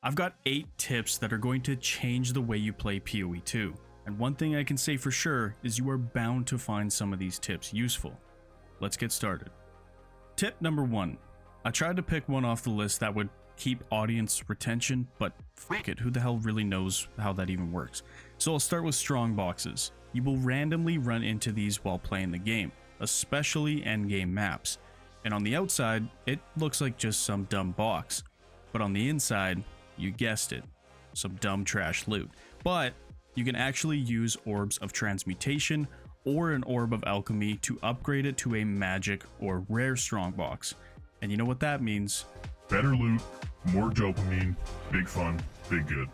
I've got 8 tips that are going to change the way you play PoE 2, and one thing I can say for sure is you are bound to find some of these tips useful. Let's get started. Tip number 1. I tried to pick one off the list that would keep audience retention, but fuck it, who the hell really knows how that even works? So I'll start with strong boxes. You will randomly run into these while playing the game, especially endgame maps. And on the outside, it looks like just some dumb box. But on the inside, you guessed it, some dumb trash loot. But you can actually use orbs of transmutation or an orb of alchemy to upgrade it to a magic or rare strongbox. And you know what that means? Better loot, more dopamine, big fun, big good.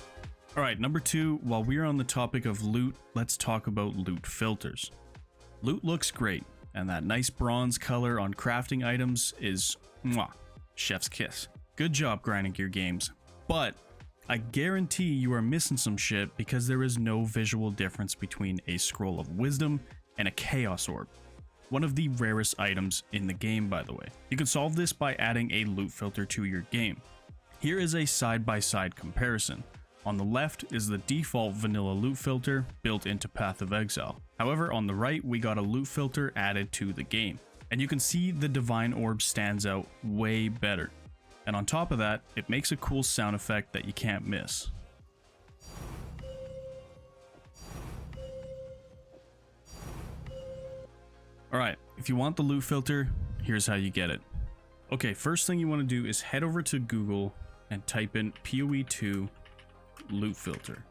Alright, number 2, while we're on the topic of loot, let's talk about loot filters. Loot looks great, and that nice bronze color on crafting items is mwah, chef's kiss. Good job grinding your games, but I guarantee you are missing some shit because there is no visual difference between a scroll of wisdom and a chaos orb. One of the rarest items in the game, by the way. You can solve this by adding a loot filter to your game. Here is a side-by-side comparison. On the left is the default vanilla loot filter built into Path of Exile. However, on the right we got a loot filter added to the game. And you can see the divine orb stands out way better. And on top of that, it makes a cool sound effect that you can't miss. Alright, if you want the loot filter, here's how you get it. Okay, first thing you want to do is head over to Google and type in PoE 2 loot filter.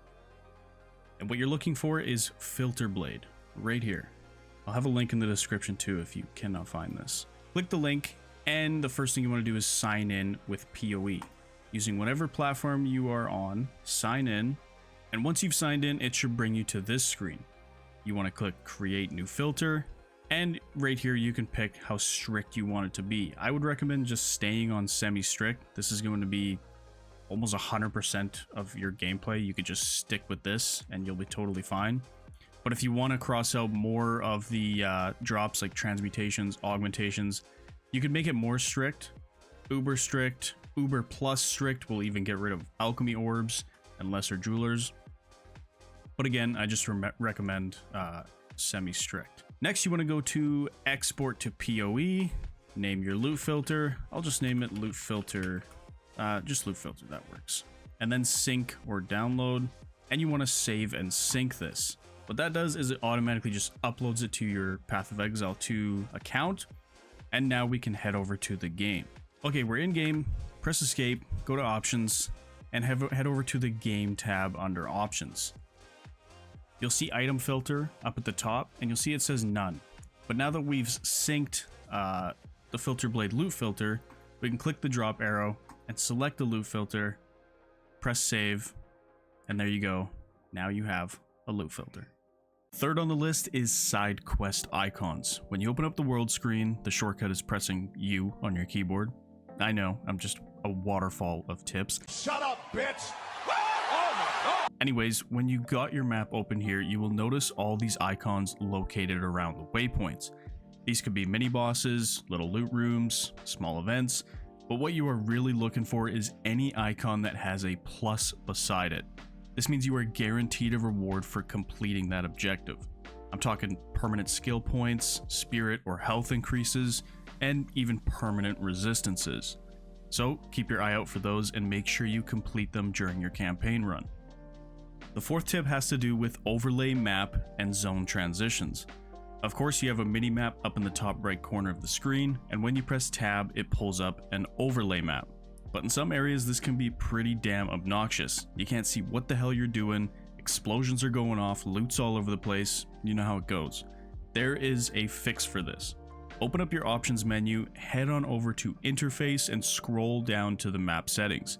And what you're looking for is Filter Blade, right here. I'll have a link in the description too if you cannot find this. Click the link, and the first thing you want to do is sign in with PoE. Using whatever platform you are on, sign in, and once you've signed in, it should bring you to this screen. You want to click Create New Filter, and right here you can pick how strict you want it to be. I would recommend just staying on semi-strict. This is going to be almost 100% of your gameplay. You could just stick with this and you'll be totally fine. But if you want to cross out more of the drops like transmutations, augmentations, you could make it more strict, uber plus strict will even get rid of alchemy orbs and lesser jewelers. But again, I just recommend semi-strict. Next, you want to go to Export to PoE, name your loot filter. I'll just name it loot filter, just loot filter, that works. And then sync or download, and you want to save and sync this. What that does is it automatically just uploads it to your Path of Exile 2 account, and now we can head over to the game. Okay, we're in game, press escape, go to options, and head over to the game tab under options. You'll see item filter up at the top, and you'll see it says none. But now that we've synced the Filter Blade loot filter, we can click the drop arrow and select the loot filter, press save, and there you go. Now you have a loot filter. Third on the list is side quest icons. When you open up the world screen, the shortcut is pressing U on your keyboard. I know, I'm just a waterfall of tips. Shut up, bitch! Anyways, when you got your map open here, you will notice all these icons located around the waypoints. These could be mini bosses, little loot rooms, small events, but what you are really looking for is any icon that has a plus beside it. This means you are guaranteed a reward for completing that objective. I'm talking permanent skill points, spirit or health increases, and even permanent resistances. So keep your eye out for those and make sure you complete them during your campaign run. The fourth tip has to do with overlay map and zone transitions. Of course, you have a mini map up in the top right corner of the screen, and when you press tab, it pulls up an overlay map. But in some areas, this can be pretty damn obnoxious. You can't see what the hell you're doing, explosions are going off, loot's all over the place, you know how it goes. There is a fix for this. Open up your options menu, head on over to interface and scroll down to the map settings.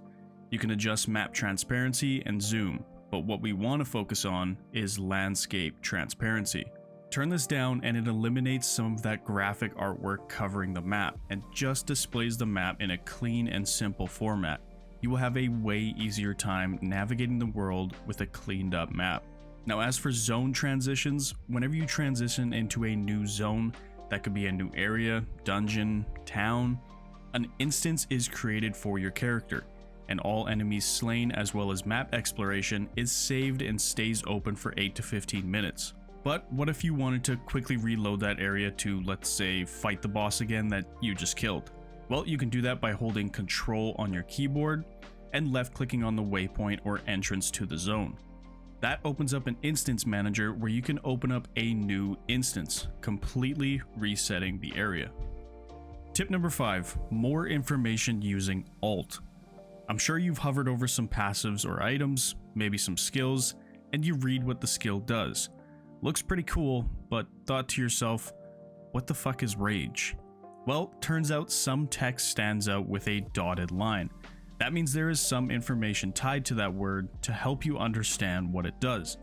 You can adjust map transparency and zoom, but what we want to focus on is landscape transparency. Turn this down and it eliminates some of that graphic artwork covering the map and just displays the map in a clean and simple format. You will have a way easier time navigating the world with a cleaned up map. Now, as for zone transitions, whenever you transition into a new zone, that could be a new area, dungeon, town, an instance is created for your character. and all enemies slain as well as map exploration is saved and stays open for 8 to 15 minutes. But what if you wanted to quickly reload that area to, let's say, fight the boss again that you just killed? Well, you can do that by holding Control on your keyboard and left clicking on the waypoint or entrance to the zone. That opens up an instance manager where you can open up a new instance, completely resetting the area. Tip number 5, more information using Alt. I'm sure you've hovered over some passives or items, maybe some skills, and you read what the skill does. Looks pretty cool, but thought to yourself, what the fuck is rage? Well, turns out some text stands out with a dotted line. That means there is some information tied to that word to help you understand what it does.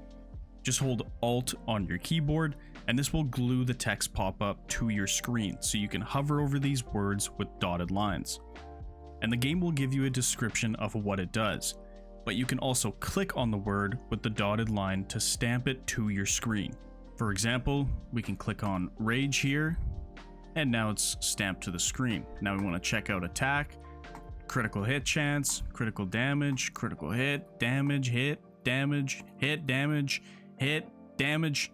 Just hold Alt on your keyboard and this will glue the text pop-up to your screen so you can hover over these words with dotted lines. And the game will give you a description of what it does, but you can also click on the word with the dotted line to stamp it to your screen. For example, we can click on rage here, and now it's stamped to the screen. Now we want to check out attack, critical hit chance, critical damage, critical hit, damage, hit, damage, hit, damage, hit, damage.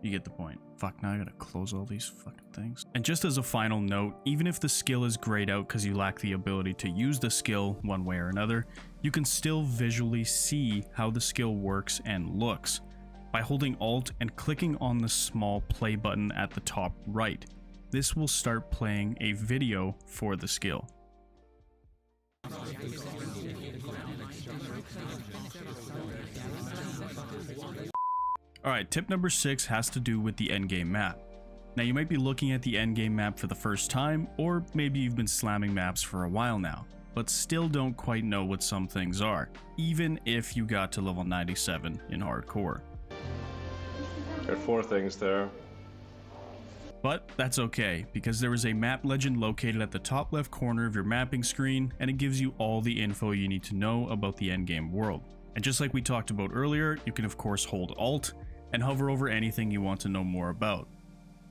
You get the point. Fuck, now I gotta close all these fucking things. And just as a final note, even if the skill is grayed out because you lack the ability to use the skill one way or another, you can still visually see how the skill works and looks by holding Alt and clicking on the small play button at the top right. This will start playing a video for the skill. Alright, tip number 6 has to do with the endgame map. Now you might be looking at the endgame map for the first time, or maybe you've been slamming maps for a while now, but still don't quite know what some things are, even if you got to level 97 in hardcore. There are 4 things there. But that's okay, because there is a map legend located at the top left corner of your mapping screen, and it gives you all the info you need to know about the endgame world. And just like we talked about earlier, you can of course hold Alt and hover over anything you want to know more about.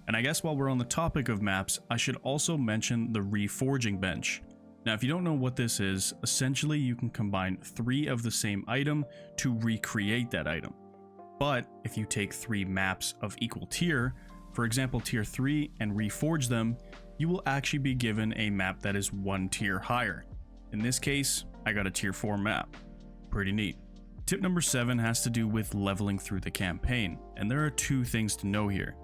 And I guess while we're on the topic of maps, I should also mention the reforging bench. Now if you don't know what this is, essentially you can combine 3 of the same item to recreate that item. But if you take 3 maps of equal tier, for example tier 3, and reforge them, you will actually be given a map that is 1 tier higher. In this case, I got a tier 4 map. Pretty neat. Tip number 7 has to do with leveling through the campaign, and there are 2 things to know here.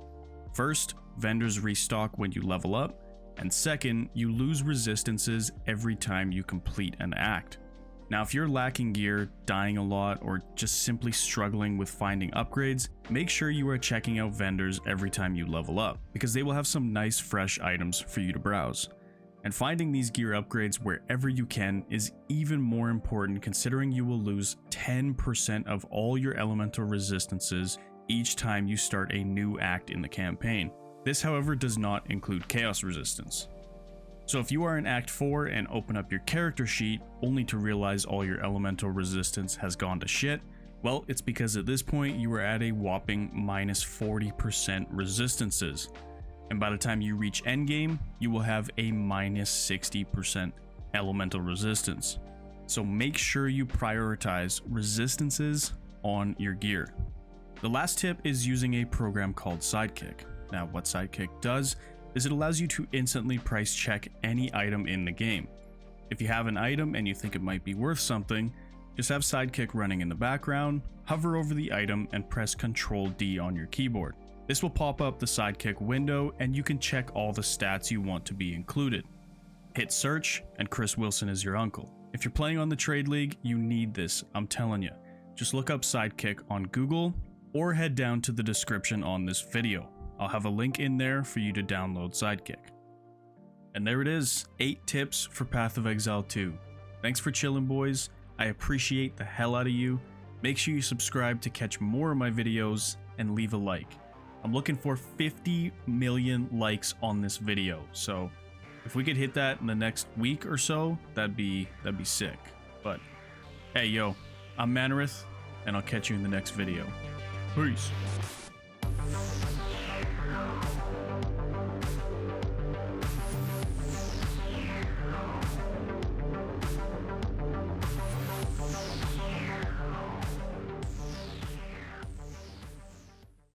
First, vendors restock when you level up, and second, you lose resistances every time you complete an act. Now if you're lacking gear, dying a lot, or just simply struggling with finding upgrades, make sure you are checking out vendors every time you level up, because they will have some nice fresh items for you to browse. And finding these gear upgrades wherever you can is even more important considering you will lose 10% of all your elemental resistances each time you start a new act in the campaign. This, however, does not include chaos resistance. So if you are in Act 4 and open up your character sheet only to realize all your elemental resistance has gone to shit, well, it's because at this point you are at a whopping minus 40% resistances. And by the time you reach endgame, you will have a minus 60% elemental resistance. So make sure you prioritize resistances on your gear. The last tip is using a program called Sidekick. Now what Sidekick does is it allows you to instantly price check any item in the game. If you have an item and you think it might be worth something, just have Sidekick running in the background, hover over the item and press Ctrl D on your keyboard. This will pop up the Sidekick window and you can check all the stats you want to be included. Hit search and Chris Wilson is your uncle. If you're playing on the Trade League, you need this, I'm telling you. Just look up Sidekick on Google or head down to the description on this video. I'll have a link in there for you to download Sidekick. And there it is, 8 tips for Path of Exile 2. Thanks for chilling, boys. I appreciate the hell out of you. Make sure you subscribe to catch more of my videos and leave a like. I'm looking for 50 million likes on this video, so if we could hit that in the next week or so, that'd be sick. But hey, yo, I'm 𝑭𝑰𝑳𝑍𝑰𝑪𝑲, and I'll catch you in the next video. Peace.